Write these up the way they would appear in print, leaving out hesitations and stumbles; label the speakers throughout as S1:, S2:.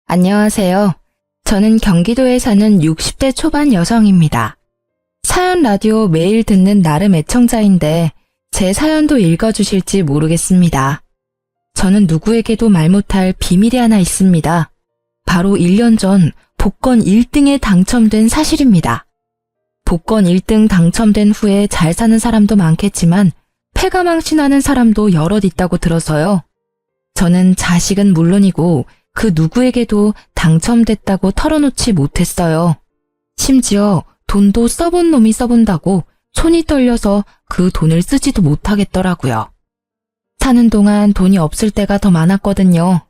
S1: 안녕하세요. 저는 경기도에 사는 60대 초반 여성입니다. 사연 라디오 매일 듣는 나름 애청자인데 제 사연도 읽어주실지 모르겠습니다. 저는 누구에게도 말 못할 비밀이 하나 있습니다. 바로 1년 전 복권 1등에 당첨된 사실입니다. 복권 1등 당첨된 후에 잘 사는 사람도 많겠지만 패가망신하는 사람도 여럿 있다고 들어서요. 저는 자식은 물론이고 그 누구에게도 당첨됐다고 털어놓지 못했어요. 심지어 돈도 써본 놈이 써본다고 손이 떨려서 그 돈을 쓰지도 못하겠더라고요. 사는 동안 돈이 없을 때가 더 많았거든요.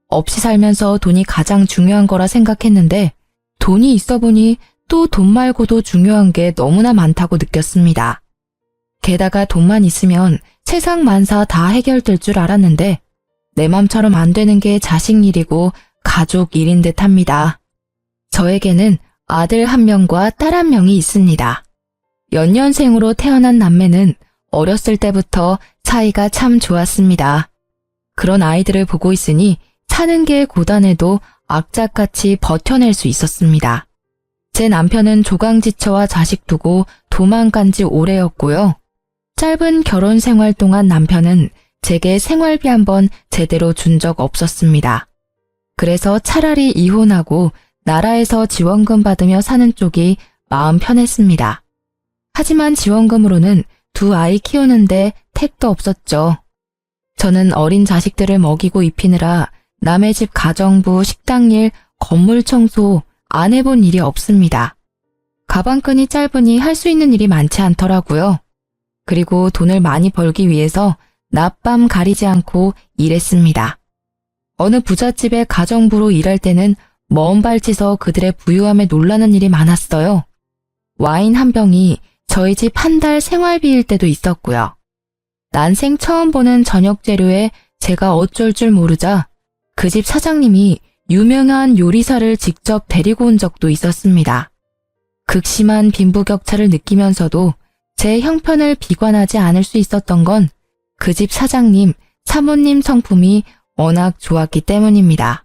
S1: 없이 살면서 돈이 가장 중요한 거라 생각했는데 돈이 있어 보니 또 돈 말고도 중요한 게 너무나 많다고 느꼈습니다. 게다가 돈만 있으면 세상 만사 다 해결될 줄 알았는데 내 맘처럼 안 되는 게 자식 일이고 가족 일인 듯 합니다. 저에게는 아들 1명과 딸 1명이 있습니다. 연년생으로 태어난 남매는 어렸을 때부터 사이가 참 좋았습니다. 그런 아이들을 보고 있으니 사는 게 고단해도 악착같이 버텨낼 수 있었습니다. 제 남편은 조강지처와 자식 두고 도망간 지 오래였고요. 짧은 결혼 생활 동안 남편은 제게 생활비 한번 제대로 준 적 없었습니다. 그래서 차라리 이혼하고 나라에서 지원금 받으며 사는 쪽이 마음 편했습니다. 하지만 지원금으로는 2 아이 키우는데 택도 없었죠. 저는 어린 자식들을 먹이고 입히느라 남의 집 가정부, 식당일, 건물 청소 안 해본 일이 없습니다. 가방끈이 짧으니 할 수 있는 일이 많지 않더라고요. 그리고 돈을 많이 벌기 위해서 낮밤 가리지 않고 일했습니다. 어느 부잣집의 가정부로 일할 때는 먼 발치서 그들의 부유함에 놀라는 일이 많았어요. 와인 한 병이 저희 집 한 달 생활비일 때도 있었고요. 난생 처음 보는 저녁 재료에 제가 어쩔 줄 모르자 그 집 사장님이 유명한 요리사를 직접 데리고 온 적도 있었습니다. 극심한 빈부격차를 느끼면서도 제 형편을 비관하지 않을 수 있었던 건 그 집 사장님, 사모님 성품이 워낙 좋았기 때문입니다.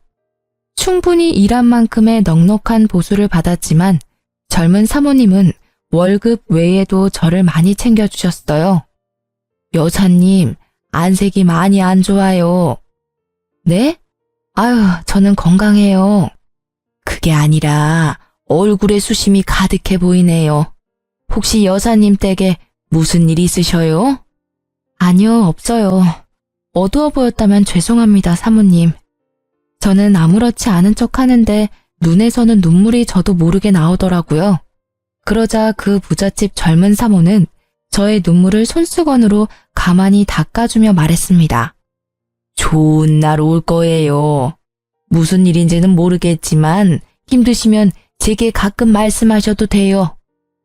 S1: 충분히 일한 만큼의 넉넉한 보수를 받았지만 젊은 사모님은 월급 외에도 저를 많이 챙겨주셨어요. 여사님, 안색이 많이 안 좋아요. 네? 아유, 저는 건강해요. 그게 아니라 얼굴에 수심이 가득해 보이네요. 혹시 여사님 댁에 무슨 일 있으셔요? 아니요, 없어요. 어두워 보였다면 죄송합니다, 사모님. 저는 아무렇지 않은 척 하는데 눈에서는 눈물이 저도 모르게 나오더라고요. 그러자 그 부잣집 젊은 사모는 저의 눈물을 손수건으로 가만히 닦아주며 말했습니다. 좋은 날 올 거예요. 무슨 일인지는 모르겠지만 힘드시면 제게 가끔 말씀하셔도 돼요.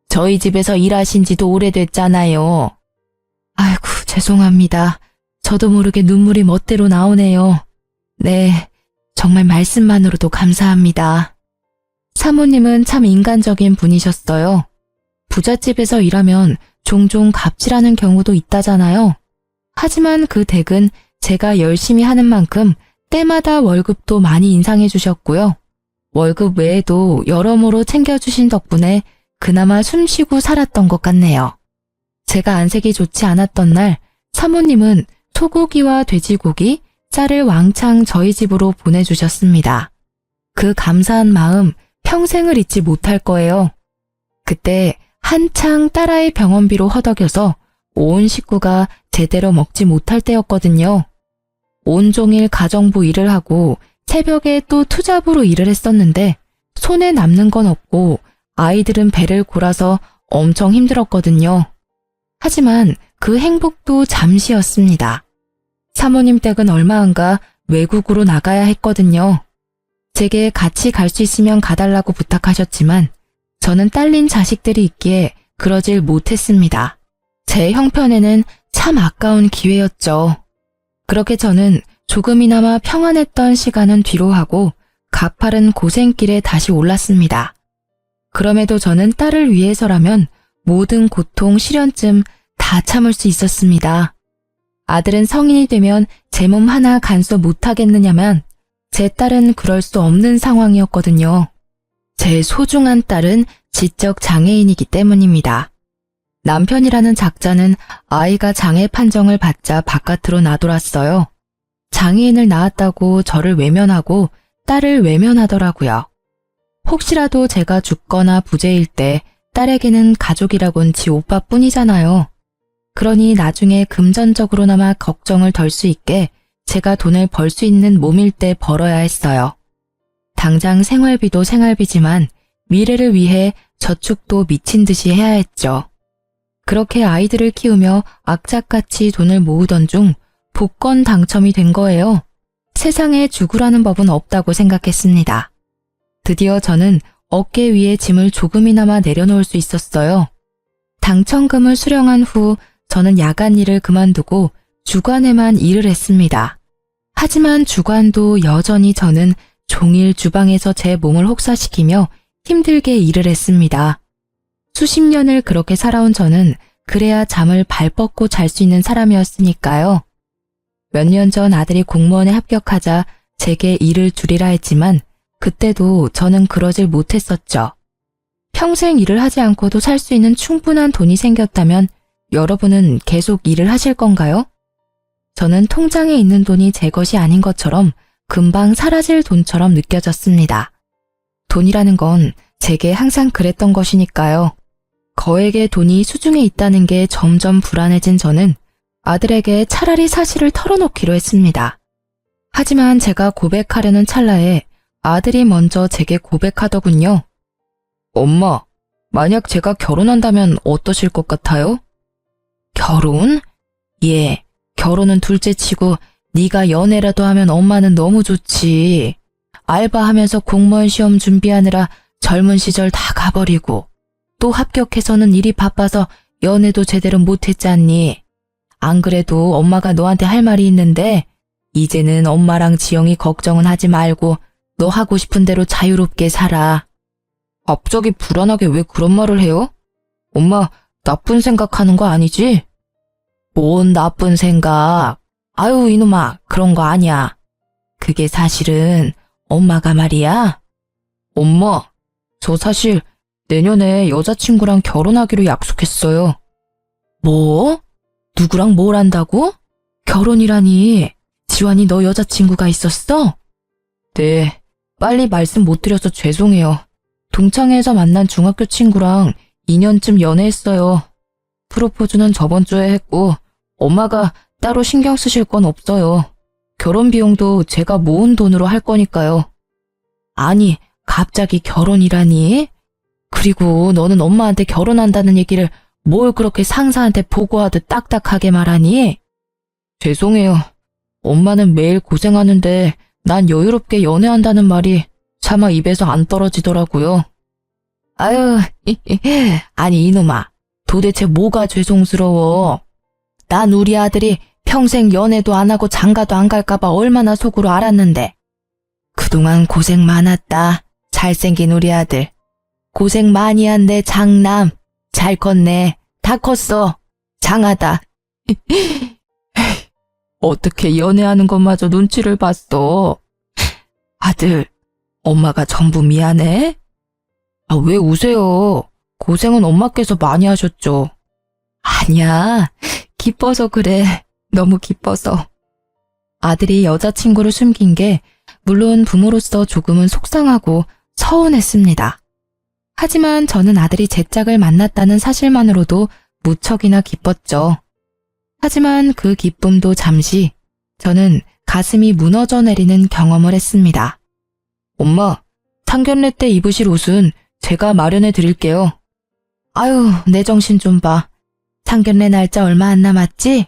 S1: 저희 집에서 일하신 지도 오래됐잖아요. 아이고, 죄송합니다. 저도 모르게 눈물이 멋대로 나오네요. 네, 정말 말씀만으로도 감사합니다. 사모님은 참 인간적인 분이셨어요. 부잣집에서 일하면 종종 갑질하는 경우도 있다잖아요. 하지만 그 댁은 제가 열심히 하는 만큼 때마다 월급도 많이 인상해 주셨고요. 월급 외에도 여러모로 챙겨주신 덕분에 그나마 숨쉬고 살았던 것 같네요. 제가 안색이 좋지 않았던 날 사모님은 소고기와 돼지고기, 쌀을 왕창 저희 집으로 보내주셨습니다. 그 감사한 마음 평생을 잊지 못할 거예요. 그때 한창 딸아이 병원비로 허덕여서 온 식구가 제대로 먹지 못할 때였거든요. 온종일 가정부 일을 하고 새벽에 또 투잡으로 일을 했었는데 손에 남는 건 없고 아이들은 배를 골아서 엄청 힘들었거든요. 하지만 그 행복도 잠시였습니다. 사모님 댁은 얼마 안가 외국으로 나가야 했거든요. 제게 같이 갈 수 있으면 가달라고 부탁하셨지만 저는 딸린 자식들이 있기에 그러질 못했습니다. 제 형편에는 참 아까운 기회였죠. 그렇게 저는 조금이나마 평안했던 시간은 뒤로 하고 가파른 고생길에 다시 올랐습니다. 그럼에도 저는 딸을 위해서라면 모든 고통, 시련쯤 다 참을 수 있었습니다. 아들은 성인이 되면 제 몸 하나 간수 못하겠느냐면 제 딸은 그럴 수 없는 상황이었거든요. 제 소중한 딸은 지적 장애인이기 때문입니다. 남편이라는 작자는 아이가 장애 판정을 받자 바깥으로 나돌았어요. 장애인을 낳았다고 저를 외면하고 딸을 외면하더라고요. 혹시라도 제가 죽거나 부재일 때 딸에게는 가족이라곤 지 오빠뿐이잖아요. 그러니 나중에 금전적으로나마 걱정을 덜 수 있게 제가 돈을 벌 수 있는 몸일 때 벌어야 했어요. 당장 생활비도 생활비지만 미래를 위해 저축도 미친 듯이 해야 했죠. 그렇게 아이들을 키우며 악착같이 돈을 모으던 중 복권 당첨이 된 거예요. 세상에 죽으라는 법은 없다고 생각했습니다. 드디어 저는 어깨 위에 짐을 조금이나마 내려놓을 수 있었어요. 당첨금을 수령한 후 저는 야간 일을 그만두고 주간에만 일을 했습니다. 하지만 주간도 여전히 저는 종일 주방에서 제 몸을 혹사시키며 힘들게 일을 했습니다. 수십 년을 그렇게 살아온 저는 그래야 잠을 발 뻗고 잘 수 있는 사람이었으니까요. 몇 년 전 아들이 공무원에 합격하자 제게 일을 줄이라 했지만 그때도 저는 그러질 못했었죠. 평생 일을 하지 않고도 살 수 있는 충분한 돈이 생겼다면 여러분은 계속 일을 하실 건가요? 저는 통장에 있는 돈이 제 것이 아닌 것처럼 금방 사라질 돈처럼 느껴졌습니다. 돈이라는 건 제게 항상 그랬던 것이니까요. 거액의 돈이 수중에 있다는 게 점점 불안해진 저는 아들에게 차라리 사실을 털어놓기로 했습니다. 하지만 제가 고백하려는 찰나에 아들이 먼저 제게 고백하더군요. 엄마, 만약 제가 결혼한다면 어떠실 것 같아요? 결혼? 예, 결혼은 둘째치고 네가 연애라도 하면 엄마는 너무 좋지. 알바하면서 공무원 시험 준비하느라 젊은 시절 다 가버리고 또 합격해서는 일이 바빠서 연애도 제대로 못했잖니. 안 그래도 엄마가 너한테 할 말이 있는데 이제는 엄마랑 지영이 걱정은 하지 말고 너 하고 싶은 대로 자유롭게 살아. 갑자기 불안하게 왜 그런 말을 해요? 엄마, 나쁜 생각하는 거 아니지? 뭔 나쁜 생각. 아유, 이놈아, 그런 거 아니야. 그게 사실은 엄마가 말이야. 엄마, 저 사실 내년에 여자친구랑 결혼하기로 약속했어요. 뭐? 누구랑 뭘 한다고? 결혼이라니. 지환이 너 여자친구가 있었어? 네, 빨리 말씀 못 드려서 죄송해요. 동창회에서 만난 중학교 친구랑 2년쯤 연애했어요. 프로포즈는 저번 주에 했고 엄마가 따로 신경 쓰실 건 없어요. 결혼 비용도 제가 모은 돈으로 할 거니까요. 아니, 갑자기 결혼이라니? 그리고 너는 엄마한테 결혼한다는 얘기를 뭘 그렇게 상사한테 보고하듯 딱딱하게 말하니? 죄송해요. 엄마는 매일 고생하는데 난 여유롭게 연애한다는 말이 차마 입에서 안 떨어지더라고요. 아유, 아니 이놈아, 도대체 뭐가 죄송스러워? 난 우리 아들이 평생 연애도 안 하고 장가도 안 갈까봐 얼마나 속으로 알았는데. 그동안 고생 많았다. 잘생긴 우리 아들. 고생 많이 한 내 장남. 잘 컸네. 다 컸어. 장하다. 어떻게 연애하는 것마저 눈치를 봤어. 아들, 엄마가 전부 미안해? 아, 왜 우세요? 고생은 엄마께서 많이 하셨죠. 아니야, 기뻐서 그래. 너무 기뻐서. 아들이 여자친구를 숨긴 게 물론 부모로서 조금은 속상하고 서운했습니다. 하지만 저는 아들이 제 짝을 만났다는 사실만으로도 무척이나 기뻤죠. 하지만 그 기쁨도 잠시 저는 가슴이 무너져 내리는 경험을 했습니다. 엄마, 상견례 때 입으실 옷은 제가 마련해 드릴게요. 아유, 내 정신 좀 봐. 상견례 날짜 얼마 안 남았지?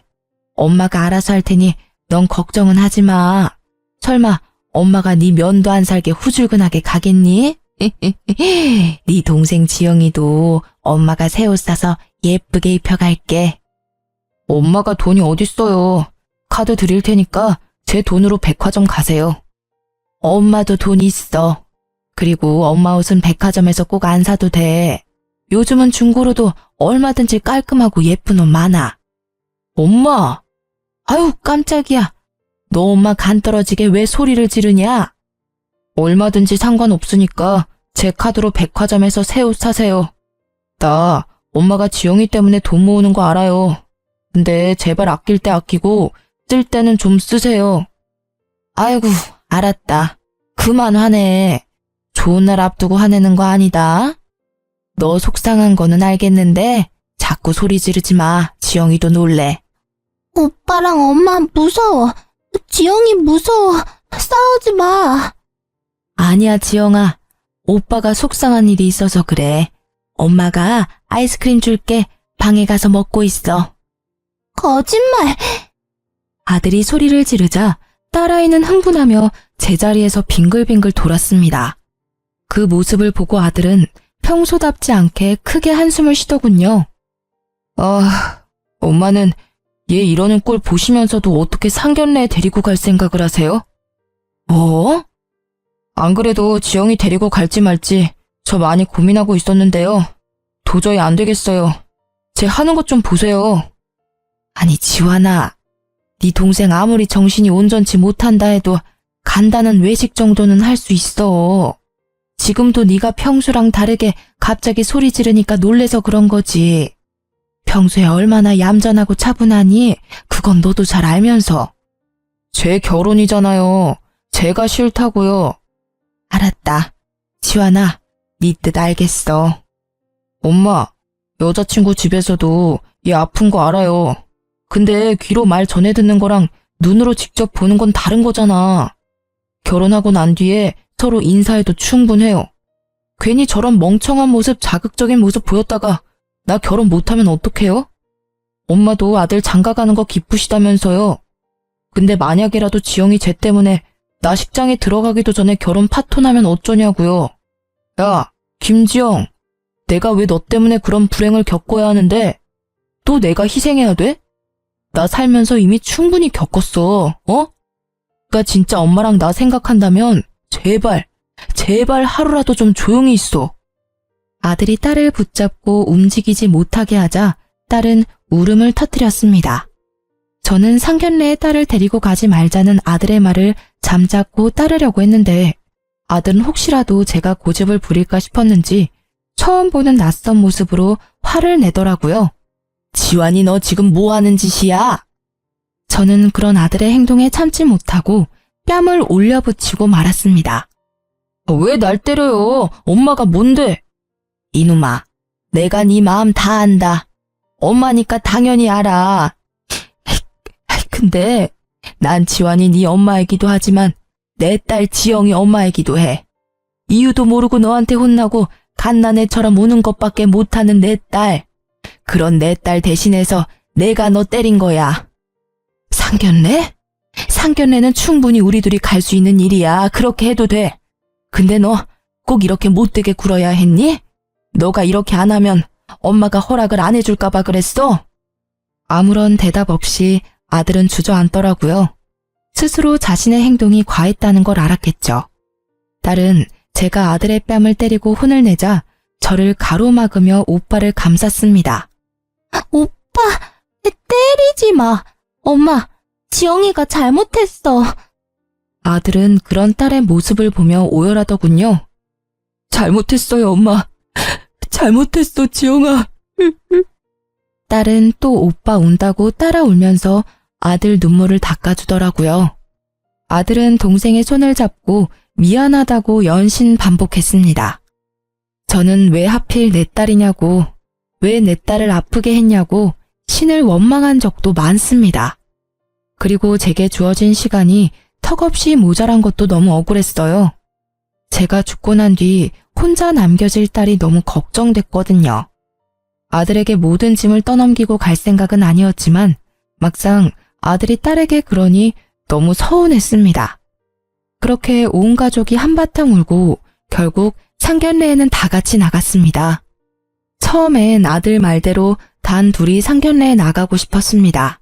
S1: 엄마가 알아서 할 테니 넌 걱정은 하지 마. 설마 엄마가 네 면도 안 살게 후줄근하게 가겠니? 네 동생 지영이도 엄마가 새 옷 사서 예쁘게 입혀갈게. 엄마가 돈이 어딨어요. 카드 드릴 테니까 제 돈으로 백화점 가세요. 엄마도 돈 있어. 그리고 엄마 옷은 백화점에서 꼭 안 사도 돼. 요즘은 중고로도 얼마든지 깔끔하고 예쁜 옷 많아. 엄마! 아유, 깜짝이야. 너 엄마 간 떨어지게 왜 소리를 지르냐? 얼마든지 상관없으니까 제 카드로 백화점에서 새 옷 사세요. 나 엄마가 지영이 때문에 돈 모으는 거 알아요. 근데 제발 아낄 때 아끼고 쓸 때는 좀 쓰세요. 아이고, 알았다. 그만 화내. 좋은 날 앞두고 화내는 거 아니다. 너 속상한 거는 알겠는데 자꾸 소리 지르지 마. 지영이도 놀래.
S2: 오빠랑 엄마 무서워. 지영이 무서워. 싸우지 마.
S1: 아니야, 지영아. 오빠가 속상한 일이 있어서 그래. 엄마가 아이스크림 줄게. 방에 가서 먹고 있어.
S2: 거짓말.
S1: 아들이 소리를 지르자 딸아이는 흥분하며 제자리에서 빙글빙글 돌았습니다. 그 모습을 보고 아들은 평소답지 않게 크게 한숨을 쉬더군요. 엄마는 얘 이러는 꼴 보시면서도 어떻게 상견례에 데리고 갈 생각을 하세요? 안 그래도 지영이 데리고 갈지 말지 저 많이 고민하고 있었는데요. 도저히 안 되겠어요. 쟤 하는 것 좀 보세요. 아니, 지환아. 네 동생 아무리 정신이 온전치 못한다 해도 간단한 외식 정도는 할 수 있어. 지금도 네가 평소랑 다르게 갑자기 소리 지르니까 놀래서 그런 거지. 평소에 얼마나 얌전하고 차분하니 그건 너도 잘 알면서. 제 결혼이잖아요. 제가 싫다고요. 알았다. 지환아, 네 뜻 알겠어. 엄마, 여자친구 집에서도 얘 아픈 거 알아요. 근데 귀로 말 전해 듣는 거랑 눈으로 직접 보는 건 다른 거잖아. 결혼하고 난 뒤에 서로 인사해도 충분해요. 괜히 저런 멍청한 모습, 자극적인 모습 보였다가 나 결혼 못하면 어떡해요? 엄마도 아들 장가가는 거 기쁘시다면서요. 근데 만약이라도 지영이 쟤 때문에 나 식장에 들어가기도 전에 결혼 파토나면 어쩌냐고요. 야, 김지영. 내가 왜 너 때문에 그런 불행을 겪어야 하는데 또 내가 희생해야 돼? 나 살면서 이미 충분히 겪었어. 그러니까 진짜 엄마랑 나 생각한다면 제발 하루라도 좀 조용히 있어. 아들이 딸을 붙잡고 움직이지 못하게 하자 딸은 울음을 터뜨렸습니다. 저는 상견례에 딸을 데리고 가지 말자는 아들의 말을 잠자코 따르려고 했는데 아들은 혹시라도 제가 고집을 부릴까 싶었는지 처음 보는 낯선 모습으로 화를 내더라고요. 지환이 너 지금 뭐 하는 짓이야? 저는 그런 아들의 행동에 참지 못하고 뺨을 올려붙이고 말았습니다. 왜 날 때려요? 엄마가 뭔데? 이놈아, 내가 네 마음 다 안다. 엄마니까 당연히 알아. 근데 난 지환이 네 엄마이기도 하지만 내 딸 지영이 엄마이기도 해. 이유도 모르고 너한테 혼나고 갓난애처럼 우는 것밖에 못하는 내 딸. 그런 내 딸 대신해서 내가 너 때린 거야. 상견례? 상견례는 충분히 우리 둘이 갈 수 있는 일이야. 그렇게 해도 돼. 근데 너 꼭 이렇게 못되게 굴어야 했니? 너가 이렇게 안 하면 엄마가 허락을 안 해줄까 봐 그랬어? 아무런 대답 없이 아들은 주저앉더라고요. 스스로 자신의 행동이 과했다는 걸 알았겠죠. 딸은 제가 아들의 뺨을 때리고 혼을 내자 저를 가로막으며 오빠를 감쌌습니다.
S2: 오빠, 때리지 마. 엄마, 지영이가 잘못했어.
S1: 아들은 그런 딸의 모습을 보며 오열하더군요. 잘못했어요, 엄마. 잘못했어, 지영아. 딸은 또 오빠 운다고 따라 울면서 아들 눈물을 닦아주더라고요. 아들은 동생의 손을 잡고 미안하다고 연신 반복했습니다. 저는 왜 하필 내 딸이냐고, 왜 내 딸을 아프게 했냐고 신을 원망한 적도 많습니다. 그리고 제게 주어진 시간이 턱없이 모자란 것도 너무 억울했어요. 제가 죽고 난 뒤 혼자 남겨질 딸이 너무 걱정됐거든요. 아들에게 모든 짐을 떠넘기고 갈 생각은 아니었지만 막상 아들이 딸에게 그러니 너무 서운했습니다. 그렇게 온 가족이 한바탕 울고 결국 상견례에는 다 같이 나갔습니다. 처음엔 아들 말대로 단 둘이 상견례에 나가고 싶었습니다.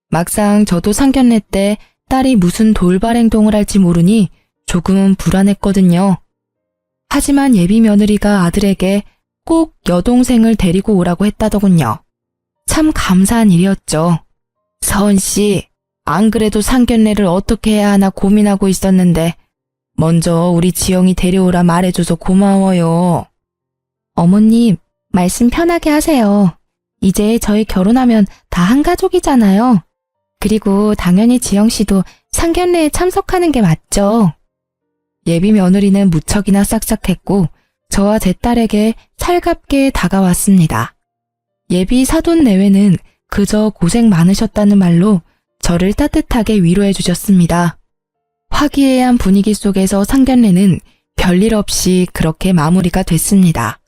S1: 막상 저도 상견례 때 딸이 무슨 돌발 행동을 할지 모르니 조금은 불안했거든요. 하지만 예비 며느리가 아들에게 꼭 여동생을 데리고 오라고 했다더군요. 참 감사한 일이었죠. 서은 씨, 안 그래도 상견례를 어떻게 해야 하나 고민하고 있었는데 먼저 우리 지영이 데려오라 말해줘서 고마워요. 어머님, 말씀 편하게 하세요. 이제 저희 결혼하면 다 한 가족이잖아요. 그리고 당연히 지영 씨도 상견례에 참석하는 게 맞죠. 예비 며느리는 무척이나 싹싹했고 저와 제 딸에게 살갑게 다가왔습니다. 예비 사돈 내외는 그저 고생 많으셨다는 말로 저를 따뜻하게 위로해 주셨습니다. 화기애애한 분위기 속에서 상견례는 별일 없이 그렇게 마무리가 됐습니다.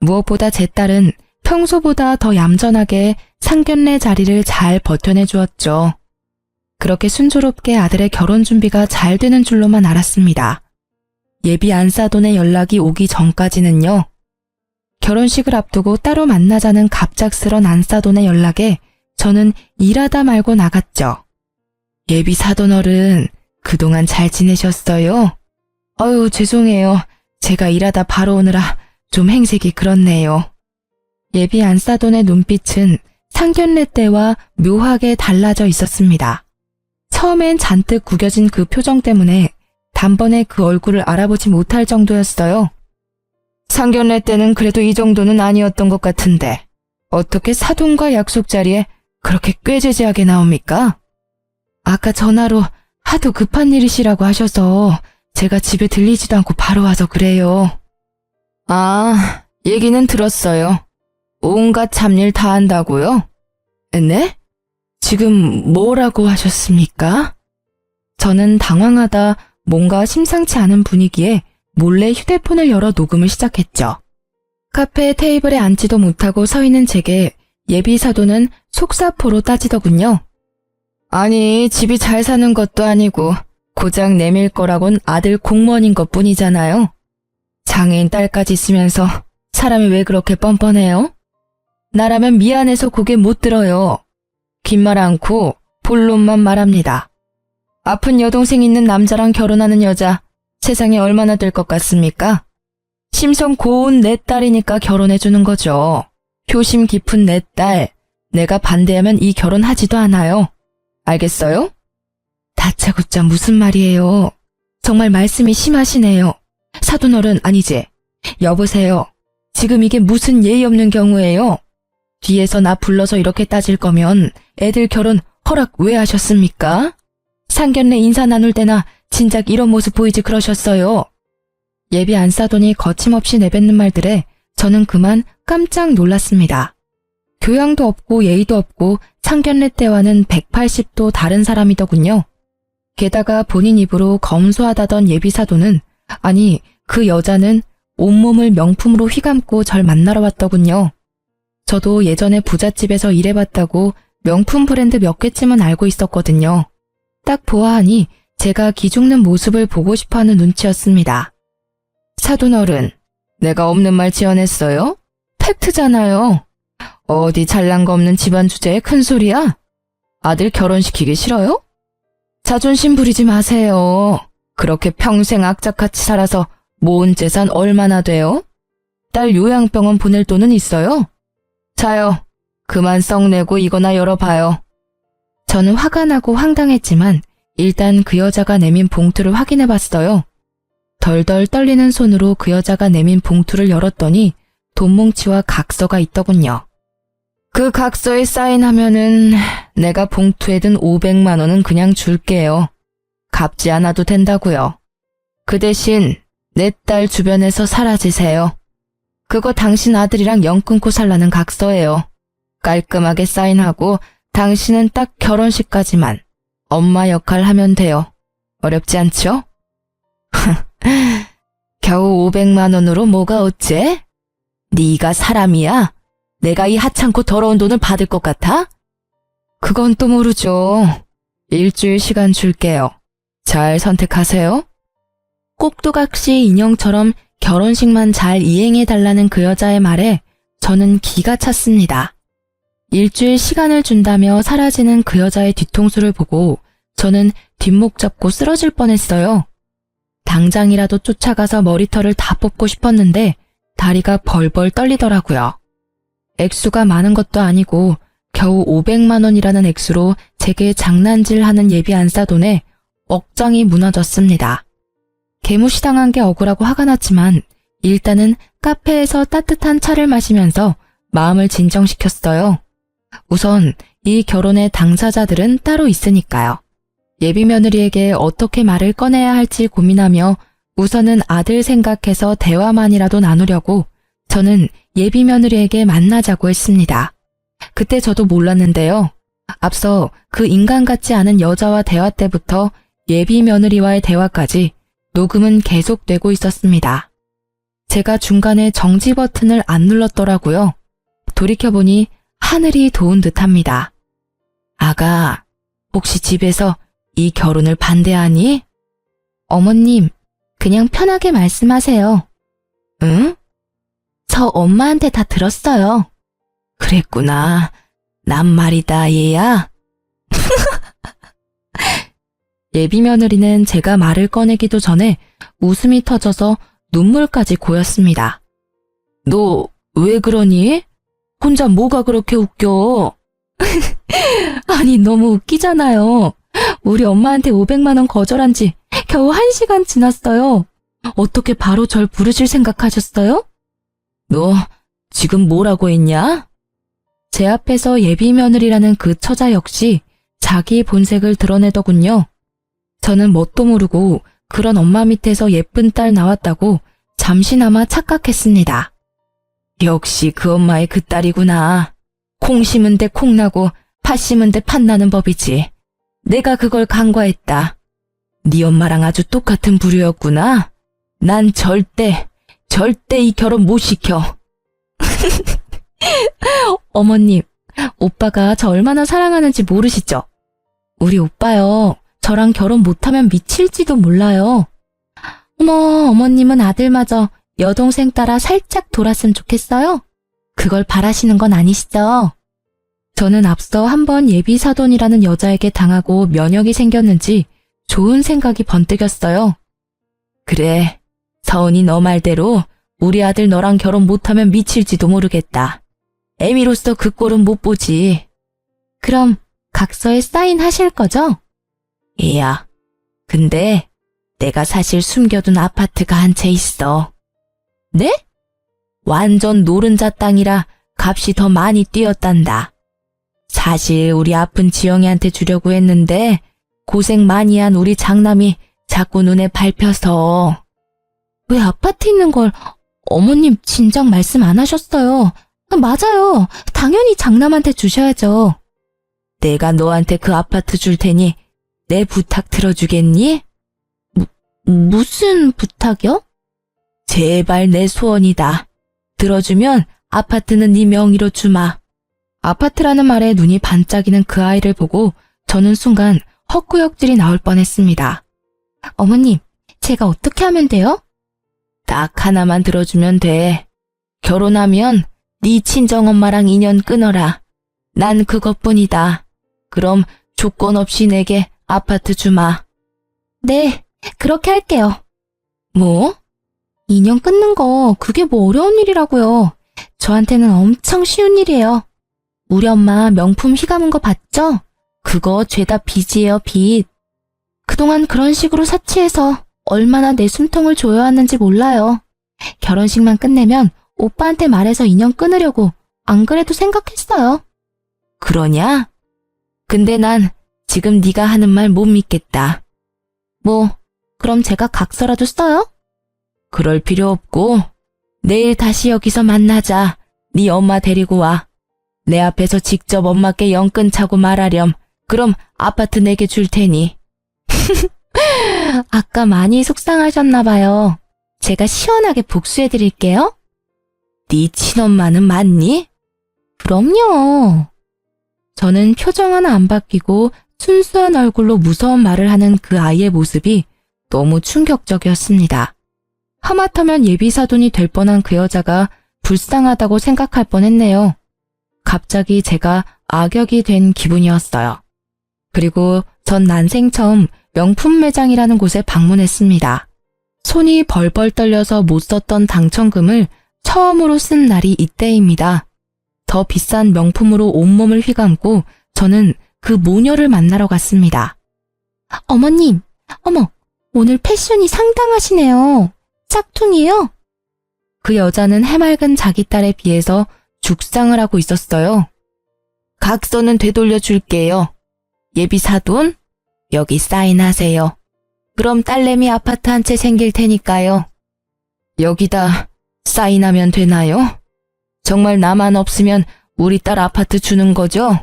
S1: 무엇보다 제 딸은 평소보다 더 얌전하게 상견례 자리를 잘 버텨내 주었죠. 그렇게 순조롭게 아들의 결혼 준비가 잘 되는 줄로만 알았습니다. 예비 안사돈의 연락이 오기 전까지는요. 결혼식을 앞두고 따로 만나자는 갑작스런 안사돈의 연락에 저는 일하다 말고 나갔죠. 예비 사돈어른, 그동안 잘 지내셨어요? 어휴, 죄송해요. 제가 일하다 바로 오느라 좀 행색이 그렇네요. 예비 안사돈의 눈빛은 상견례 때와 묘하게 달라져 있었습니다. 처음엔 잔뜩 구겨진 그 표정 때문에 단번에 그 얼굴을 알아보지 못할 정도였어요. 상견례 때는 그래도 이 정도는 아니었던 것 같은데 어떻게 사돈과 약속 자리에 그렇게 꾀죄죄하게 나옵니까? 아까 전화로 하도 급한 일이시라고 하셔서 제가 집에 들리지도 않고 바로 와서 그래요. 아, 얘기는 들었어요. 온갖 잡일 다 한다고요? 네? 지금 뭐라고 하셨습니까? 저는 당황하다 뭔가 심상치 않은 분위기에 몰래 휴대폰을 열어 녹음을 시작했죠. 카페 테이블에 앉지도 못하고 서 있는 제게 예비 사돈은 속사포로 따지더군요. 아니, 집이 잘 사는 것도 아니고 고작 내밀 거라곤 아들 공무원인 것 뿐이잖아요. 장애인 딸까지 있으면서 사람이 왜 그렇게 뻔뻔해요? 나라면 미안해서 고개 못 들어요. 긴 말 않고 본론만 말합니다. 아픈 여동생 있는 남자랑 결혼하는 여자 세상에 얼마나 될 것 같습니까? 심성 고운 내 딸이니까 결혼해주는 거죠. 효심 깊은 내 딸, 내가 반대하면 이 결혼하지도 않아요. 알겠어요? 다짜고짜 무슨 말이에요. 정말 말씀이 심하시네요. 사돈어른 아니지? 여보세요. 지금 이게 무슨 예의 없는 경우예요? 뒤에서 나 불러서 이렇게 따질 거면 애들 결혼 허락 왜 하셨습니까? 상견례 인사 나눌 때나 진작 이런 모습 보이지 그러셨어요. 예비 안사돈이 거침없이 내뱉는 말들에 저는 그만 깜짝 놀랐습니다. 교양도 없고 예의도 없고 상견례 때와는 180도 다른 사람이더군요. 게다가 본인 입으로 검소하다던 예비 사돈은, 아니 그 여자는 온몸을 명품으로 휘감고 절 만나러 왔더군요. 저도 예전에 부잣집에서 일해봤다고 명품 브랜드 몇 개쯤은 알고 있었거든요. 딱 보아하니 제가 기죽는 모습을 보고 싶어하는 눈치였습니다. 사돈어른, 내가 없는 말 지어냈어요? 팩트잖아요. 어디 잘난 거 없는 집안 주제에 큰 소리야? 아들 결혼시키기 싫어요? 자존심 부리지 마세요. 그렇게 평생 악착같이 살아서 모은 재산 얼마나 돼요? 딸 요양병원 보낼 돈은 있어요? 자요, 그만 썩내고 이거나 열어봐요. 저는 화가 나고 황당했지만 일단 그 여자가 내민 봉투를 확인해봤어요. 덜덜 떨리는 손으로 그 여자가 내민 봉투를 열었더니 돈뭉치와 각서가 있더군요. 그 각서에 사인하면은 내가 봉투에 든 500만 원은 그냥 줄게요. 갚지 않아도 된다고요. 그 대신 내 딸 주변에서 사라지세요. 그거 당신 아들이랑 연 끊고 살라는 각서예요. 깔끔하게 사인하고 당신은 딱 결혼식까지만 엄마 역할 하면 돼요. 어렵지 않죠? 겨우 500만 원으로 뭐가 어째? 네가 사람이야? 내가 이 하찮고 더러운 돈을 받을 것 같아? 그건 또 모르죠. 일주일 시간 줄게요. 잘 선택하세요. 꼭두각시 인형처럼 결혼식만 잘 이행해달라는 그 여자의 말에 저는 기가 찼습니다. 일주일 시간을 준다며 사라지는 그 여자의 뒤통수를 보고 저는 뒷목 잡고 쓰러질 뻔했어요. 당장이라도 쫓아가서 머리털을 다 뽑고 싶었는데 다리가 벌벌 떨리더라고요. 액수가 많은 것도 아니고 겨우 500만 원이라는 액수로 제게 장난질하는 예비 안사돈에 억장이 무너졌습니다. 개무시당한 게 억울하고 화가 났지만 일단은 카페에서 따뜻한 차를 마시면서 마음을 진정시켰어요. 우선 이 결혼의 당사자들은 따로 있으니까요. 예비 며느리에게 어떻게 말을 꺼내야 할지 고민하며 우선은 아들 생각해서 대화만이라도 나누려고 저는 예비 며느리에게 만나자고 했습니다. 그때 저도 몰랐는데요. 앞서 그 인간 같지 않은 여자와 대화 때부터 예비 며느리와의 대화까지 녹음은 계속되고 있었습니다. 제가 중간에 정지 버튼을 안 눌렀더라고요. 돌이켜보니 하늘이 도운 듯합니다. 아가, 혹시 집에서 이 결혼을 반대하니? 어머님, 그냥 편하게 말씀하세요. 응? 저 엄마한테 다 들었어요. 그랬구나. 난 말이다, 얘야. 예비 며느리는 제가 말을 꺼내기도 전에 웃음이 터져서 눈물까지 고였습니다. 너 왜 그러니? 혼자 뭐가 그렇게 웃겨? 아니, 너무 웃기잖아요. 우리 엄마한테 500만 원 거절한 지 겨우 1시간 지났어요. 어떻게 바로 절 부르실 생각하셨어요? 너 지금 뭐라고 했냐? 제 앞에서 예비 며느리라는 그 처자 역시 자기 본색을 드러내더군요. 저는 뭣도 모르고 그런 엄마 밑에서 예쁜 딸 나왔다고 잠시나마 착각했습니다. 역시 그 엄마의 그 딸이구나. 콩 심은 데 콩 나고 팥 심은 데 팥 나는 법이지. 내가 그걸 간과했다. 네 엄마랑 아주 똑같은 부류였구나. 난 절대 이 결혼 못 시켜. 어머님, 오빠가 저 얼마나 사랑하는지 모르시죠? 우리 오빠요, 저랑 결혼 못하면 미칠지도 몰라요. 어머, 어머님은 아들마저 여동생 따라 살짝 돌았으면 좋겠어요? 그걸 바라시는 건 아니시죠? 저는 앞서 한번 예비사돈이라는 여자에게 당하고 면역이 생겼는지 좋은 생각이 번뜩였어요. 그래, 서은이 너 말대로 우리 아들 너랑 결혼 못하면 미칠지도 모르겠다. 애미로서 그 꼴은 못 보지. 그럼 각서에 사인하실 거죠? 얘야, 근데 내가 사실 숨겨둔 아파트가 한 채 있어. 네? 완전 노른자 땅이라 값이 더 많이 뛰었단다. 사실 우리 아픈 지영이한테 주려고 했는데 고생 많이 한 우리 장남이 자꾸 눈에 밟혀서. 왜 아파트 있는 걸 어머님 진작 말씀 안 하셨어요. 맞아요. 당연히 장남한테 주셔야죠. 내가 너한테 그 아파트 줄 테니 내 부탁 들어주겠니? 무슨 부탁이요? 제발 내 소원이다. 들어주면 아파트는 네 명의로 주마. 아파트라는 말에 눈이 반짝이는 그 아이를 보고 저는 순간 헛구역질이 나올 뻔했습니다. 어머님, 제가 어떻게 하면 돼요? 딱 하나만 들어주면 돼. 결혼하면 네 친정엄마랑 인연 끊어라. 난 그것뿐이다. 그럼 조건 없이 내게 아파트 주마. 네, 그렇게 할게요. 뭐? 인연 끊는 거 그게 뭐 어려운 일이라고요. 저한테는 엄청 쉬운 일이에요. 우리 엄마 명품 휘감은 거 봤죠? 그거 죄다 빚이에요, 빚. 그동안 그런 식으로 사치해서 얼마나 내 숨통을 조여왔는지 몰라요. 결혼식만 끝내면 오빠한테 말해서 인연 끊으려고 안 그래도 생각했어요. 그러냐? 근데 난 지금 네가 하는 말 못 믿겠다. 뭐, 그럼 제가 각서라도 써요? 그럴 필요 없고 내일 다시 여기서 만나자. 네 엄마 데리고 와. 내 앞에서 직접 엄마께 연 끊자고 말하렴. 그럼 아파트 내게 줄 테니. 아까 많이 속상하셨나 봐요. 제가 시원하게 복수해드릴게요. 네 친엄마는 맞니? 그럼요. 저는 표정 하나 안 바뀌고 순수한 얼굴로 무서운 말을 하는 그 아이의 모습이 너무 충격적이었습니다. 하마터면 예비사돈이 될 뻔한 그 여자가 불쌍하다고 생각할 뻔했네요. 갑자기 제가 악역이 된 기분이었어요. 그리고 전 난생 처음 명품 매장이라는 곳에 방문했습니다. 손이 벌벌 떨려서 못 썼던 당첨금을 처음으로 쓴 날이 이때입니다. 더 비싼 명품으로 온몸을 휘감고 저는 그 모녀를 만나러 갔습니다. 어머님, 어머,
S2: 오늘 패션이 상당하시네요. 짝퉁이요?
S1: 그 여자는 해맑은 자기 딸에 비해서 죽상을 하고 있었어요. 각서는 되돌려 줄게요. 예비 사돈, 여기 사인하세요. 그럼 딸내미 아파트 한 채 생길 테니까요. 여기다 사인하면 되나요? 정말 나만 없으면 우리 딸 아파트 주는 거죠?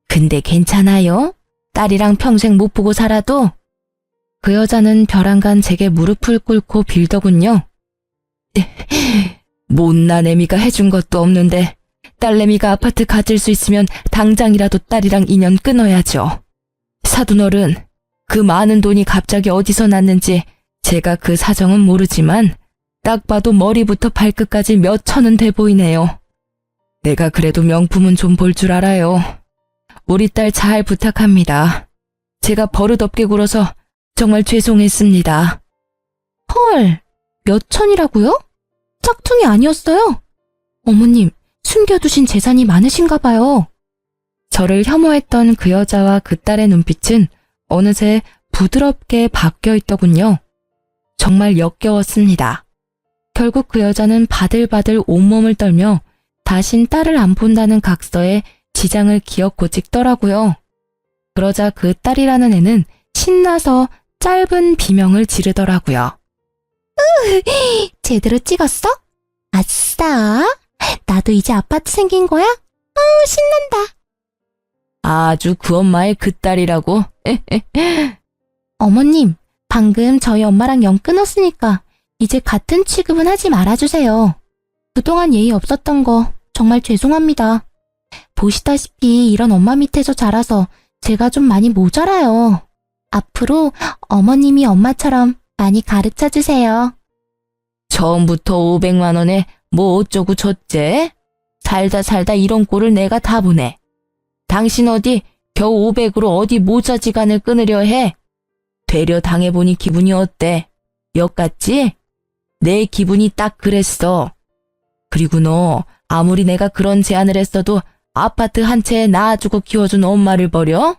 S1: 근데 괜찮아요? 딸이랑 평생 못 보고 살아도? 그 여자는 벼랑간 제게 무릎을 꿇고 빌더군요. 못난 애미가 해준 것도 없는데 딸내미가 아파트 가질 수 있으면 당장이라도 딸이랑 인연 끊어야죠. 사돈어른, 그 많은 돈이 갑자기 어디서 났는지 제가 그 사정은 모르지만 딱 봐도 머리부터 발끝까지 몇 천은 돼 보이네요. 내가 그래도 명품은 좀 볼 줄 알아요. 우리 딸 잘 부탁합니다. 제가 버릇없게 굴어서 정말 죄송했습니다.
S2: 헐, 몇 천이라고요? 짝퉁이 아니었어요? 어머님, 숨겨두신 재산이 많으신가 봐요.
S1: 저를 혐오했던 그 여자와 그 딸의 눈빛은 어느새 부드럽게 바뀌어 있더군요. 정말 역겨웠습니다. 결국 그 여자는 바들바들 온몸을 떨며 다신 딸을 안 본다는 각서에 지장을 기어코 찍더라고요. 그러자 그 딸이라는 애는 신나서 짧은 비명을 지르더라고요.
S2: 제대로 찍었어? 아싸! 나도 이제 아파트 생긴 거야? 신난다.
S1: 아주 그 엄마의 그 딸이라고?
S2: 어머님, 방금 저희 엄마랑 연 끊었으니까 이제 같은 취급은 하지 말아주세요. 그동안 예의 없었던 거 정말 죄송합니다. 보시다시피 이런 엄마 밑에서 자라서 제가 좀 많이 모자라요. 앞으로 어머님이 엄마처럼 많이 가르쳐주세요.
S1: 처음부터 500만 원에 뭐 어쩌고 줬제? 살다 이런 꼴을 내가 다 보네. 당신 어디 겨우 500으로 어디 모자지간을 끊으려 해? 되려 당해보니 기분이 어때? 역 같지? 내 기분이 딱 그랬어. 그리고 너 아무리 내가 그런 제안을 했어도 아파트 한 채에 낳아주고 키워준 엄마를 버려?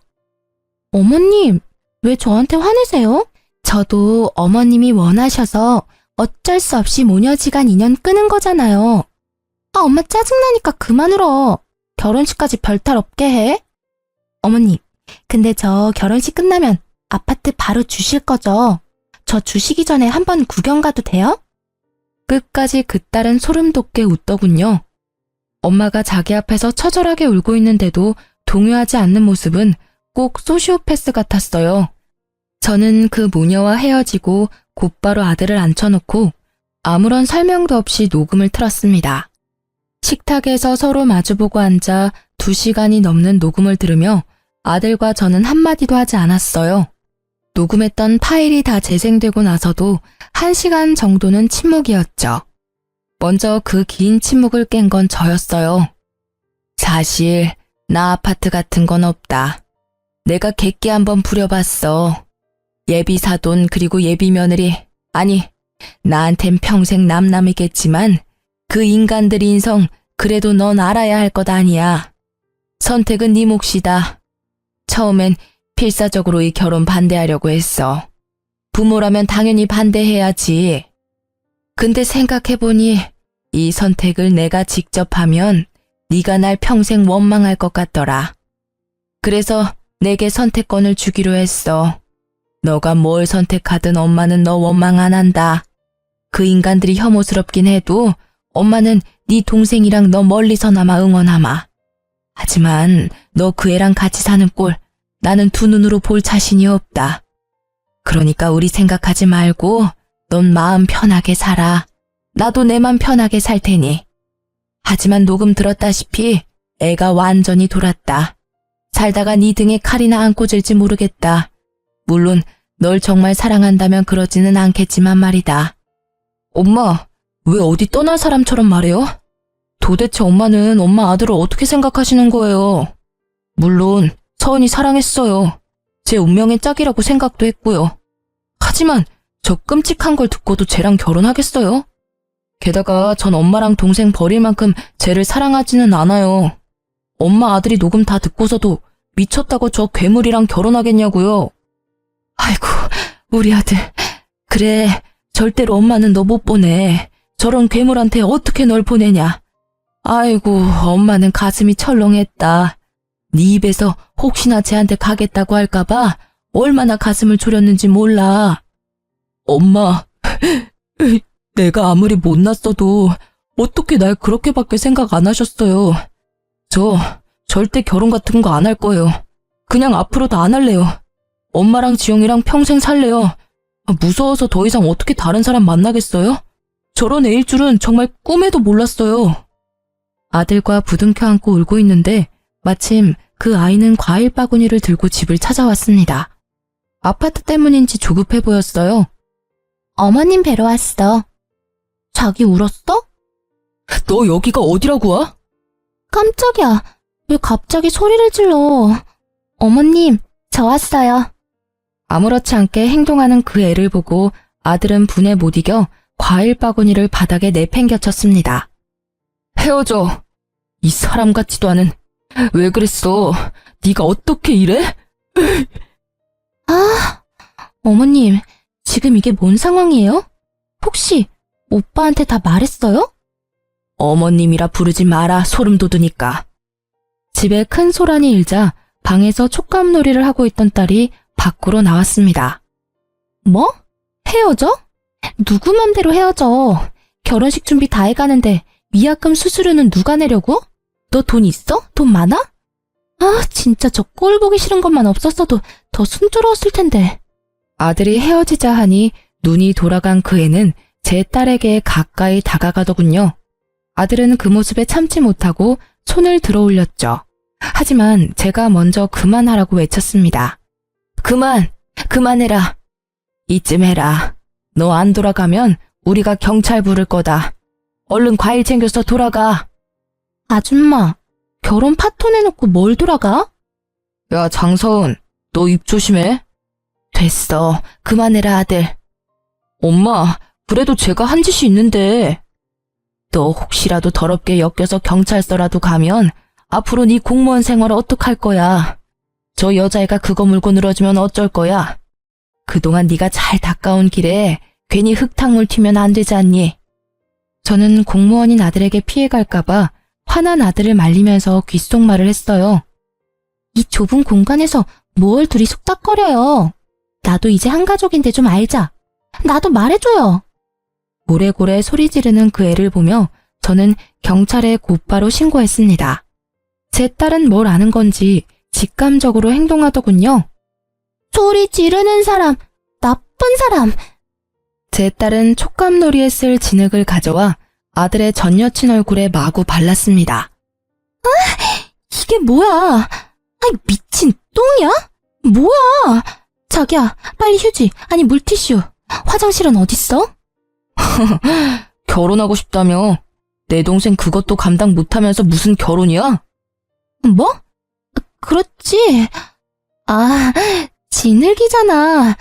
S2: 어머님, 왜 저한테 화내세요? 저도 어머님이 원하셔서 어쩔 수 없이 모녀지간 인연 끄는 거잖아요. 엄마 짜증나니까 그만 울어. 결혼식까지 별탈 없게 해. 어머님, 근데 저 결혼식 끝나면 아파트 바로 주실 거죠? 저 주시기 전에 한번 구경 가도 돼요?
S1: 끝까지 그 딸은 소름 돋게 웃더군요. 엄마가 자기 앞에서 처절하게 울고 있는데도 동요하지 않는 모습은 꼭 소시오패스 같았어요. 저는 그 모녀와 헤어지고 곧바로 아들을 앉혀놓고 아무런 설명도 없이 녹음을 틀었습니다. 식탁에서 서로 마주보고 앉아 2시간이 넘는 녹음을 들으며 아들과 저는 한마디도 하지 않았어요. 녹음했던 파일이 다 재생되고 나서도 1시간 정도는 침묵이었죠. 먼저 그 긴 침묵을 깬 건 저였어요. 사실 나 아파트 같은 건 없다. 내가 객기 한번 부려봤어. 예비 사돈 그리고 예비 며느리, 아니 나한텐 평생 남남이겠지만 그 인간들 인성 그래도 넌 알아야 할 것 아니야. 선택은 네 몫이다. 처음엔 필사적으로 이 결혼 반대하려고 했어. 부모라면 당연히 반대해야지. 근데 생각해보니 이 선택을 내가 직접 하면 네가 날 평생 원망할 것 같더라. 그래서 내게 선택권을 주기로 했어. 너가 뭘 선택하든 엄마는 너 원망 안 한다. 그 인간들이 혐오스럽긴 해도 엄마는 네 동생이랑 너 멀리서나마 응원하마. 하지만 너 그 애랑 같이 사는 꼴 나는 두 눈으로 볼 자신이 없다. 그러니까 우리 생각하지 말고 넌 마음 편하게 살아. 나도 내 맘 편하게 살 테니. 하지만 녹음 들었다시피 애가 완전히 돌았다. 살다가 네 등에 칼이나 안 꽂을지 모르겠다. 물론 널 정말 사랑한다면 그러지는 않겠지만 말이다. 엄마, 왜 어디 떠날 사람처럼 말해요? 도대체 엄마는 엄마 아들을 어떻게 생각하시는 거예요? 물론 서은이 사랑했어요. 제 운명의 짝이라고 생각도 했고요. 하지만 저 끔찍한 걸 듣고도 쟤랑 결혼하겠어요? 게다가 전 엄마랑 동생 버릴 만큼 쟤를 사랑하지는 않아요. 엄마 아들이 녹음 다 듣고서도 미쳤다고 저 괴물이랑 결혼하겠냐고요. 아이고, 우리 아들. 그래, 절대로 엄마는 너 못 보내. 저런 괴물한테 어떻게 널 보내냐. 아이고, 엄마는 가슴이 철렁했다. 네 입에서 혹시나 쟤한테 가겠다고 할까봐 얼마나 가슴을 졸였는지 몰라. 엄마, 내가 아무리 못났어도 어떻게 날 그렇게밖에 생각 안 하셨어요. 저 절대 결혼 같은 거 안 할 거예요. 그냥 앞으로도 안 할래요. 엄마랑 지영이랑 평생 살래요. 무서워서 더 이상 어떻게 다른 사람 만나겠어요? 저런 애일 줄은 정말 꿈에도 몰랐어요. 아들과 부둥켜 안고 울고 있는데 마침 그 아이는 과일 바구니를 들고 집을 찾아왔습니다. 아파트 때문인지 조급해 보였어요.
S2: 어머님 뵈러 왔어. 자기 울었어?
S1: 너 여기가 어디라고 와?
S2: 깜짝이야. 왜 갑자기 소리를 질러? 어머님, 저 왔어요.
S1: 아무렇지 않게 행동하는 그 애를 보고 아들은 분에 못 이겨 과일 바구니를 바닥에 내팽겨쳤습니다. 헤어져. 이 사람 같지도 않은. 왜 그랬어? 네가 어떻게 이래?
S2: 아, 어머님, 지금 이게 뭔 상황이에요? 혹시 오빠한테 다 말했어요?
S1: 어머님이라 부르지 마라, 소름 돋으니까. 집에 큰 소란이 일자 방에서 촉감놀이를 하고 있던 딸이 밖으로 나왔습니다.
S2: 뭐? 헤어져? 누구 맘대로 헤어져? 결혼식 준비 다 해가는데 위약금 수수료는 누가 내려고? 너 돈 있어? 돈 많아? 아, 진짜 저 꼴 보기 싫은 것만 없었어도 더 순조로웠을 텐데.
S1: 아들이 헤어지자 하니 눈이 돌아간 그 애는 제 딸에게 가까이 다가가더군요. 아들은 그 모습에 참지 못하고 손을 들어 올렸죠. 하지만 제가 먼저 그만하라고 외쳤습니다. 그만해라. 이쯤 해라. 너 안 돌아가면 우리가 경찰 부를 거다. 얼른 과일 챙겨서 돌아가.
S2: 아줌마, 결혼 파토 내놓고 뭘 돌아가?
S1: 야, 장서은, 너 입 조심해. 됐어. 그만해라, 아들. 엄마, 그래도 제가 한 짓이 있는데. 너 혹시라도 더럽게 엮여서 경찰서라도 가면 앞으로 네 공무원 생활 어떡할 거야. 저 여자애가 그거 물고 늘어지면 어쩔 거야. 그동안 네가 잘 닦아온 길에 괜히 흙탕물 튀면 안 되지 않니? 저는 공무원인 아들에게 피해갈까봐 화난 아들을 말리면서 귓속말을 했어요.
S2: 이 좁은 공간에서 뭘 둘이 속닥거려요. 나도 이제 한 가족인데 좀 알자. 나도 말해줘요.
S1: 고래고래 소리 지르는 그 애를 보며 저는 경찰에 곧바로 신고했습니다. 제 딸은 뭘 아는 건지 직감적으로 행동하더군요.
S2: 소리 지르는 사람, 나쁜 사람.
S1: 제 딸은 촉감놀이에 쓸 진흙을 가져와 아들의 전 여친 얼굴에 마구 발랐습니다.
S2: 이게 뭐야? 아이, 미친 똥이야? 뭐야? 자기야, 빨리 휴지, 아니 물티슈. 화장실은 어딨어?
S1: 결혼하고 싶다며. 내 동생 그것도 감당 못하면서 무슨 결혼이야?
S2: 뭐? 그렇지. 아, 진흙이잖아.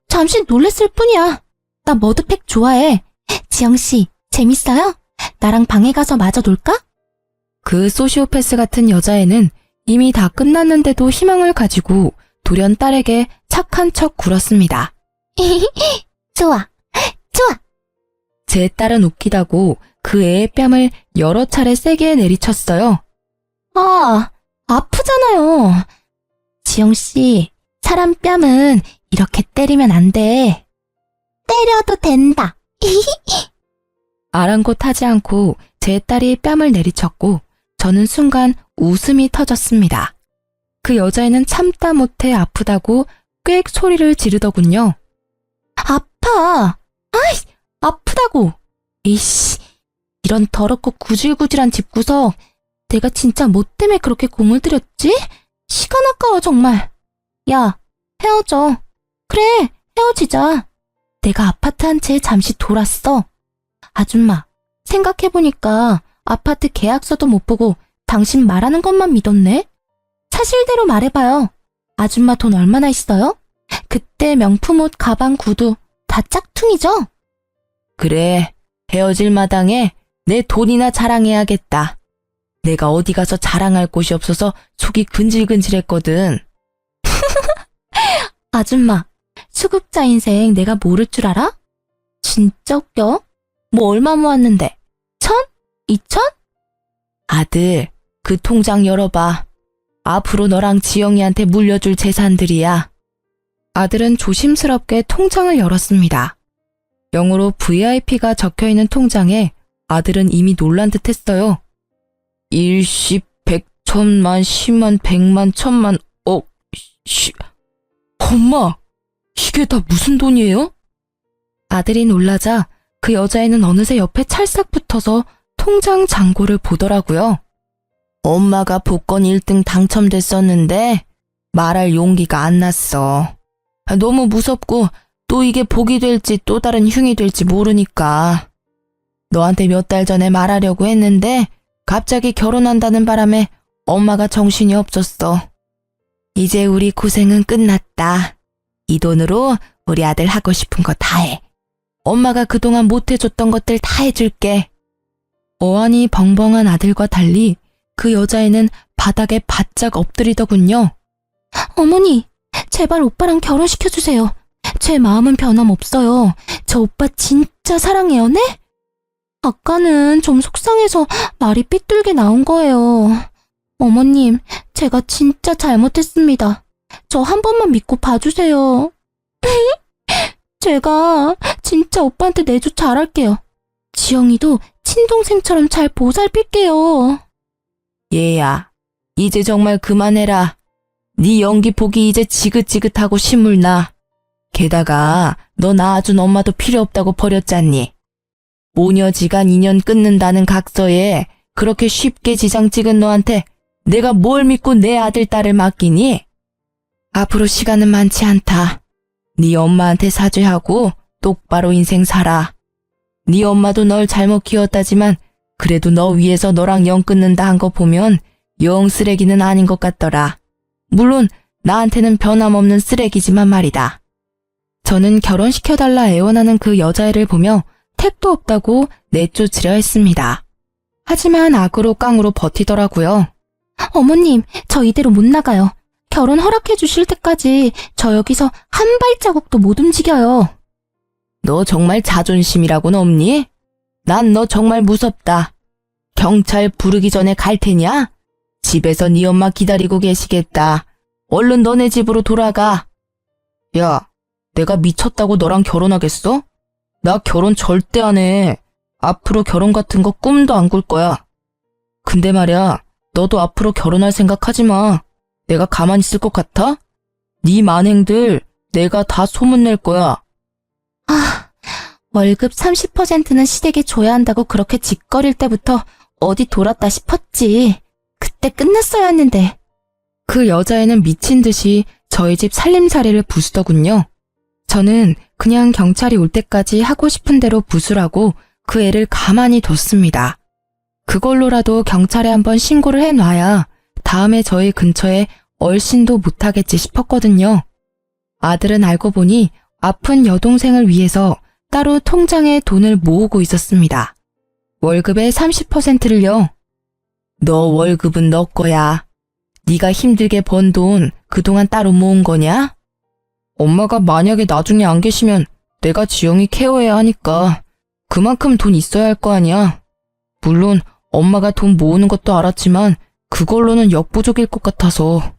S2: 잠시 놀랬을 뿐이야. 나 머드팩 좋아해. 지영씨, 재밌어요? 나랑 방에 가서 마저 놀까?
S1: 그 소시오패스 같은 여자애는 이미 다 끝났는데도 희망을 가지고 돌연 딸에게 착한 척 굴었습니다.
S2: 좋아, 좋아.
S1: 제 딸은 웃기다고 그 애의 뺨을 여러 차례 세게 내리쳤어요.
S2: 아, 아프잖아요. 지영씨, 사람 뺨은 이렇게 때리면 안 돼. 때려도 된다.
S1: 아랑곳하지 않고 제 딸이 뺨을 내리쳤고 저는 순간 웃음이 터졌습니다. 그 여자애는 참다 못해 아프다고 꽥 소리를 지르더군요.
S2: 아파. 아이, 아프다고. 이씨, 이런 더럽고 구질구질한 집구석. 내가 진짜 뭐 때문에 그렇게 공을 들였지? 시간 아까워 정말. 야, 헤어져. 그래, 헤어지자. 내가 아파트 한 채 잠시 돌았어. 아줌마, 생각해보니까 아파트 계약서도 못 보고 당신 말하는 것만 믿었네? 사실대로 말해봐요. 아줌마 돈 얼마나 있어요? 그때 명품 옷, 가방, 구두 다 짝퉁이죠?
S1: 그래, 헤어질 마당에 내 돈이나 자랑해야겠다. 내가 어디 가서 자랑할 곳이 없어서 속이 근질근질했거든.
S2: 아줌마, 수급자 인생 내가 모를 줄 알아? 진짜 웃겨. 뭐 얼마 모았는데? 1,000? 2,000?
S1: 아들, 그 통장 열어봐. 앞으로 너랑 지영이한테 물려줄 재산들이야. 아들은 조심스럽게 통장을 열었습니다. 영어로 VIP가 적혀있는 통장에 아들은 이미 놀란 듯 했어요. 일십, 백, 천만, 십만, 백만, 천만, 엄마, 이게 다 무슨 돈이에요? 아들이 놀라자 그 여자애는 어느새 옆에 찰싹 붙어서 통장 잔고를 보더라고요. 엄마가 복권 1등 당첨됐었는데 말할 용기가 안 났어. 너무 무섭고 또 이게 복이 될지 또 다른 흉이 될지 모르니까. 너한테 몇 달 전에 말하려고 했는데 갑자기 결혼한다는 바람에 엄마가 정신이 없었어. 이제 우리 고생은 끝났다. 이 돈으로 우리 아들 하고 싶은 거 다 해. 엄마가 그동안 못 해줬던 것들 다 해줄게. 어안이 벙벙한 아들과 달리 그 여자애는 바닥에 바짝 엎드리더군요.
S2: 어머니, 제발 오빠랑 결혼시켜주세요. 제 마음은 변함없어요. 저 오빠 진짜 사랑해요, 네? 아까는 좀 속상해서 말이 삐뚤게 나온 거예요. 어머님, 제가 진짜 잘못했습니다. 저 한 번만 믿고 봐주세요. 제가 진짜 오빠한테 내조 잘할게요. 지영이도 친동생처럼 잘 보살필게요.
S1: 얘야, 이제 정말 그만해라. 네 연기 보기 이제 지긋지긋하고 신물나. 게다가 너 낳아준 엄마도 필요 없다고 버렸잖니. 모녀지간 인연 끊는다는 각서에 그렇게 쉽게 지장 찍은 너한테 내가 뭘 믿고 내 아들 딸을 맡기니? 앞으로 시간은 많지 않다. 네 엄마한테 사죄하고 똑바로 인생 살아. 네 엄마도 널 잘못 키웠다지만 그래도 너 위해서 너랑 연 끊는다 한 거 보면 영 쓰레기는 아닌 것 같더라. 물론 나한테는 변함없는 쓰레기지만 말이다. 저는 결혼시켜달라 애원하는 그 여자애를 보며 택도 없다고 내쫓으려 했습니다. 하지만 악으로 깡으로 버티더라고요.
S2: 어머님, 저 이대로 못 나가요. 결혼 허락해 주실 때까지 저 여기서 한 발자국도 못 움직여요.
S1: 너 정말 자존심이라고는 없니? 난 너 정말 무섭다. 경찰 부르기 전에 갈 테냐? 집에서 네 엄마 기다리고 계시겠다. 얼른 너네 집으로 돌아가. 야, 내가 미쳤다고 너랑 결혼하겠어? 나 결혼 절대 안 해. 앞으로 결혼 같은 거 꿈도 안 꿀 거야. 근데 말야, 너도 앞으로 결혼할 생각하지 마. 내가 가만히 있을 것 같아? 네 만행들 내가 다 소문낼 거야.
S2: 월급 30%는 시댁에 줘야 한다고 그렇게 짓거릴 때부터 어디 돌았다 싶었지. 그때 끝났어야 했는데.
S1: 그 여자애는 미친 듯이 저희 집 살림살이를 부수더군요. 저는 그냥 경찰이 올 때까지 하고 싶은 대로 부수라고 그 애를 가만히 뒀습니다. 그걸로라도 경찰에 한번 신고를 해놔야 다음에 저희 근처에 얼씬도 못하겠지 싶었거든요. 아들은 알고 보니 아픈 여동생을 위해서 따로 통장에 돈을 모으고 있었습니다. 월급의 30%를요. 너 월급은 너 거야. 네가 힘들게 번 돈 그동안 따로 모은 거냐? 엄마가 만약에 나중에 안 계시면 내가 지영이 케어해야 하니까 그만큼 돈 있어야 할 거 아니야. 물론 엄마가 돈 모으는 것도 알았지만 그걸로는 역부족일 것 같아서.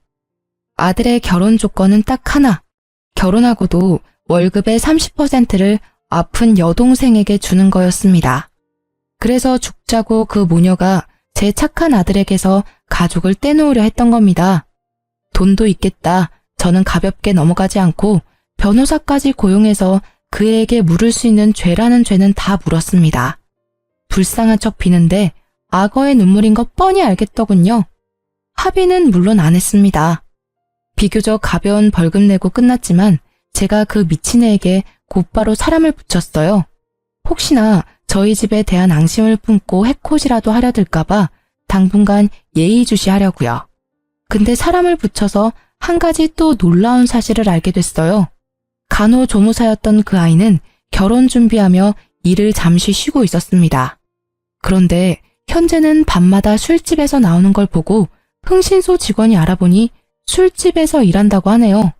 S1: 아들의 결혼 조건은 딱 하나. 결혼하고도 월급의 30%를 아픈 여동생에게 주는 거였습니다. 그래서 죽자고 그 모녀가 제 착한 아들에게서 가족을 떼놓으려 했던 겁니다. 돈도 있겠다. 저는 가볍게 넘어가지 않고 변호사까지 고용해서 그 애에게 물을 수 있는 죄라는 죄는 다 물었습니다. 불쌍한 척 비는데 악어의 눈물인 거 뻔히 알겠더군요. 합의는 물론 안 했습니다. 비교적 가벼운 벌금 내고 끝났지만 제가 그 미친 애에게 곧바로 사람을 붙였어요. 혹시나 저희 집에 대한 앙심을 품고 해코지라도 하려 들까봐 당분간 예의주시하려고요. 근데 사람을 붙여서 한 가지 또 놀라운 사실을 알게 됐어요. 간호조무사였던 그 아이는 결혼 준비하며 일을 잠시 쉬고 있었습니다. 그런데 현재는 밤마다 술집에서 나오는 걸 보고 흥신소 직원이 알아보니 술집에서 일한다고 하네요.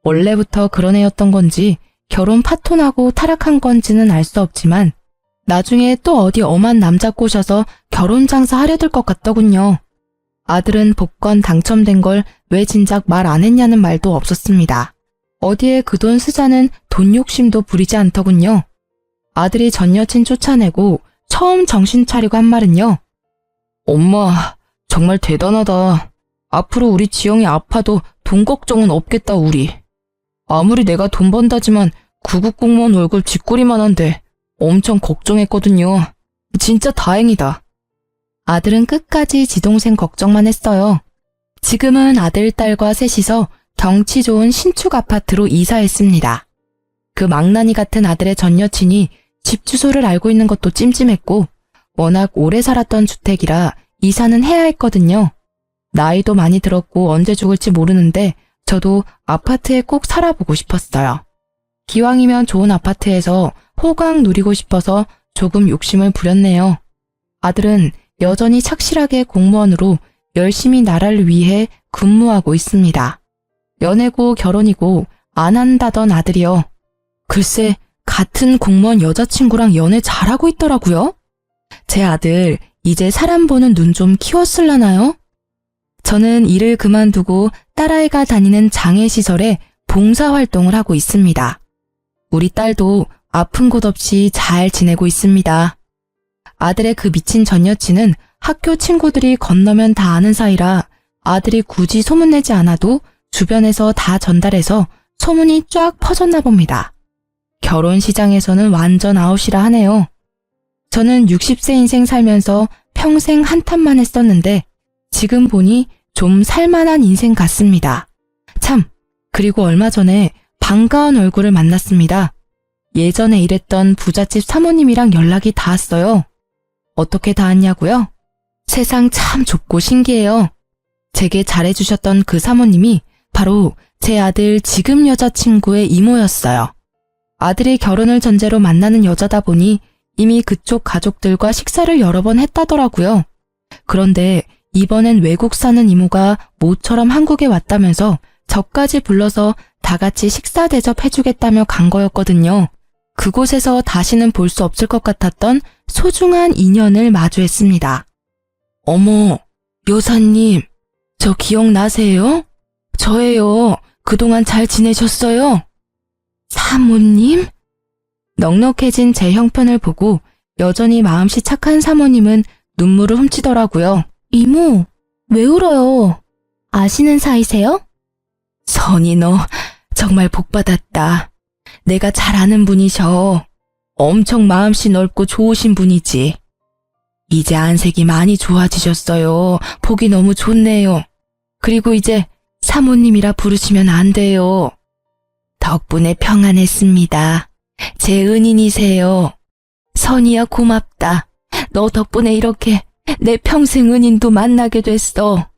S1: 원래부터 그런 애였던 건지 결혼 파토나고 타락한 건지는 알 수 없지만 나중에 또 어디 엄한 남자 꼬셔서 결혼 장사 하려들 것 같더군요. 아들은 복권 당첨된 걸 왜 진작 말 안 했냐는 말도 없었습니다. 어디에 그 돈 쓰자는 돈 욕심도 부리지 않더군요. 아들이 전 여친 쫓아내고 처음 정신 차리고 한 말은요. 엄마, 정말 대단하다. 앞으로 우리 지영이 아파도 돈 걱정은 없겠다, 우리. 아무리 내가 돈 번다지만 구급 공무원 월급 쥐꼬리만 한데 엄청 걱정했거든요. 진짜 다행이다. 아들은 끝까지 지 동생 걱정만 했어요. 지금은 아들, 딸과 셋이서 경치 좋은 신축 아파트로 이사했습니다. 그 망나니 같은 아들의 전 여친이 집 주소를 알고 있는 것도 찜찜했고 워낙 오래 살았던 주택이라 이사는 해야 했거든요. 나이도 많이 들었고 언제 죽을지 모르는데 저도 아파트에 꼭 살아보고 싶었어요. 기왕이면 좋은 아파트에서 호강 누리고 싶어서 조금 욕심을 부렸네요. 아들은 여전히 착실하게 공무원으로 열심히 나라를 위해 근무하고 있습니다. 연애고 결혼이고 안 한다던 아들이요. 글쎄, 같은 공무원 여자친구랑 연애 잘하고 있더라고요. 제 아들 이제 사람 보는 눈 좀 키웠을라나요? 저는 일을 그만두고 딸아이가 다니는 장애시설에 봉사활동을 하고 있습니다. 우리 딸도 아픈 곳 없이 잘 지내고 있습니다. 아들의 그 미친 전 여친은 학교 친구들이 건너면 다 아는 사이라 아들이 굳이 소문내지 않아도 주변에서 다 전달해서 소문이 쫙 퍼졌나 봅니다. 결혼 시장에서는 완전 아웃이라 하네요. 저는 60세 인생 살면서 평생 한탄만 했었는데 지금 보니 좀 살만한 인생 같습니다. 참, 그리고 얼마 전에 반가운 얼굴을 만났습니다. 예전에 일했던 부잣집 사모님이랑 연락이 닿았어요. 어떻게 닿았냐고요? 세상 참 좁고 신기해요. 제게 잘해주셨던 그 사모님이 바로 제 아들 지금 여자친구의 이모였어요. 아들이 결혼을 전제로 만나는 여자다 보니 이미 그쪽 가족들과 식사를 여러 번 했다더라고요. 그런데 이번엔 외국 사는 이모가 모처럼 한국에 왔다면서 저까지 불러서 다 같이 식사 대접해주겠다며 간 거였거든요. 그곳에서 다시는 볼 수 없을 것 같았던 소중한 인연을 마주했습니다. 어머, 여사님, 저 기억나세요? 저예요. 그동안 잘 지내셨어요? 사모님? 넉넉해진 제 형편을 보고 여전히 마음씨 착한 사모님은 눈물을 훔치더라고요.
S2: 이모, 왜 울어요? 아시는 사이세요?
S1: 선이 너 정말 복받았다. 내가 잘 아는 분이셔. 엄청 마음씨 넓고 좋으신 분이지. 이제 안색이 많이 좋아지셨어요. 보기 너무 좋네요. 그리고 이제 사모님이라 부르시면 안 돼요. 덕분에 평안했습니다. 제 은인이세요. 선이야 고맙다. 너 덕분에 이렇게 내 평생 은인도 만나게 됐어.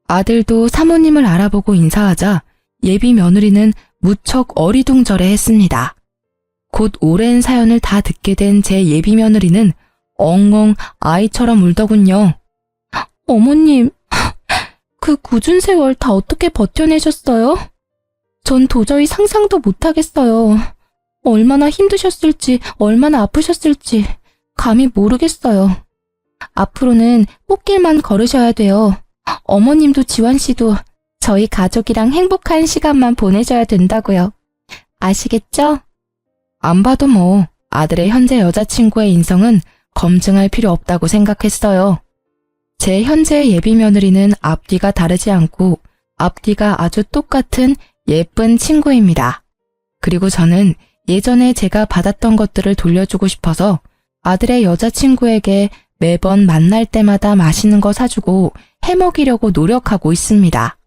S1: 아들도 사모님을 알아보고 인사하자 예비 며느리는 무척 어리둥절해 했습니다. 곧 오랜 사연을 다 듣게 된 제 예비 며느리는 엉엉 아이처럼 울더군요.
S2: 어머님, 그 굳은 세월 다 어떻게 버텨내셨어요? 전 도저히 상상도 못하겠어요. 얼마나 힘드셨을지, 얼마나 아프셨을지 감히 모르겠어요. 앞으로는 꽃길만 걸으셔야 돼요. 어머님도 지원 씨도 저희 가족이랑 행복한 시간만 보내셔야 된다고요. 아시겠죠?
S1: 안 봐도 뭐 아들의 현재 여자친구의 인성은 검증할 필요 없다고 생각했어요. 제 현재 예비 며느리는 앞뒤가 다르지 않고 앞뒤가 아주 똑같은 예쁜 친구입니다. 그리고 저는 예전에 제가 받았던 것들을 돌려주고 싶어서 아들의 여자친구에게 매번 만날 때마다 맛있는 거 사주고 해먹이려고 노력하고 있습니다.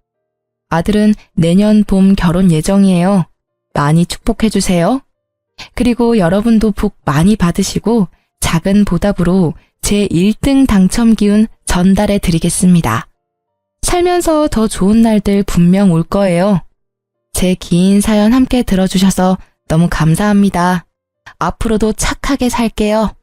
S1: 아들은 내년 봄 결혼 예정이에요. 많이 축복해주세요. 그리고 여러분도 복 많이 받으시고 작은 보답으로 제 1등 당첨 기운 전달해 드리겠습니다. 살면서 더 좋은 날들 분명 올 거예요. 제 긴 사연 함께 들어주셔서 너무 감사합니다. 앞으로도 착하게 살게요.